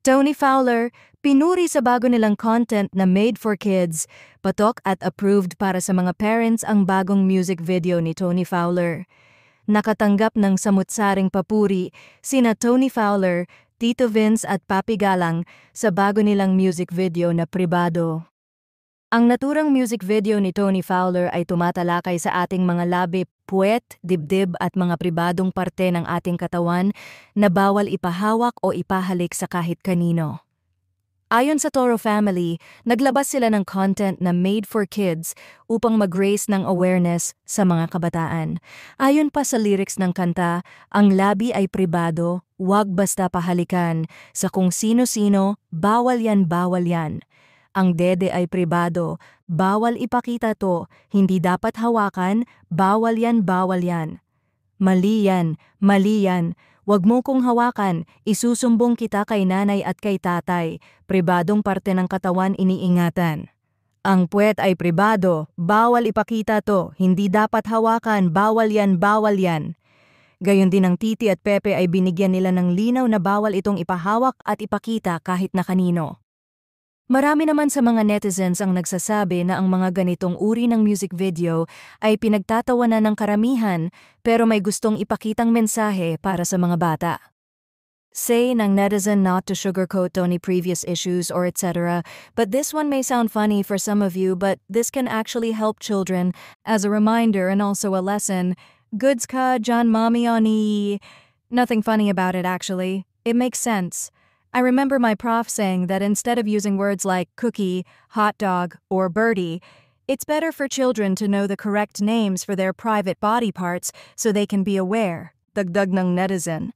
Tony Fowler, pinuri sa bago nilang content na made for kids, patok at approved para sa mga parents ang bagong music video ni Tony Fowler. Nakatanggap ng samut-saring papuri sina Tony Fowler, Tito Vince at Papi Galang sa bago nilang music video na Pribado. Ang naturang music video ni Tony Fowler ay tumatalakay sa ating mga labi, puwet, dibdib at mga pribadong parte ng ating katawan na bawal ipahawak o ipahalik sa kahit kanino. Ayon sa Toro Family, naglabas sila ng content na made for kids upang mag-raise ng awareness sa mga kabataan. Ayon pa sa lyrics ng kanta, ang labi ay pribado, huwag basta pahalikan, sa kung sino-sino, bawal yan, bawal yan. Ang dede ay pribado, bawal ipakita to, hindi dapat hawakan, bawal yan, bawal yan. Mali yan, mali yan. Huwag mo kong hawakan, isusumbong kita kay nanay at kay tatay, pribadong parte ng katawan iniingatan. Ang puwet ay pribado, bawal ipakita to, hindi dapat hawakan, bawal yan, bawal yan. Gayon din ang Titi at Pepe ay binigyan nila ng linaw na bawal itong ipahawak at ipakita kahit na kanino. Marami naman sa mga netizens ang nagsasabi na ang mga ganitong uri ng music video ay pinagtatawanan ng karamihan pero may gustong ipakitang mensahe para sa mga bata. Say ng netizen not to sugarcoat any previous issues or etc., but this one may sound funny for some of you, but this can actually help children as a reminder and also a lesson. Goods ka John Mommy oni. Nothing funny about it actually. It makes sense. I remember my prof saying that instead of using words like cookie, hot dog, or birdie, it's better for children to know the correct names for their private body parts so they can be aware. Dagdag ng netizen.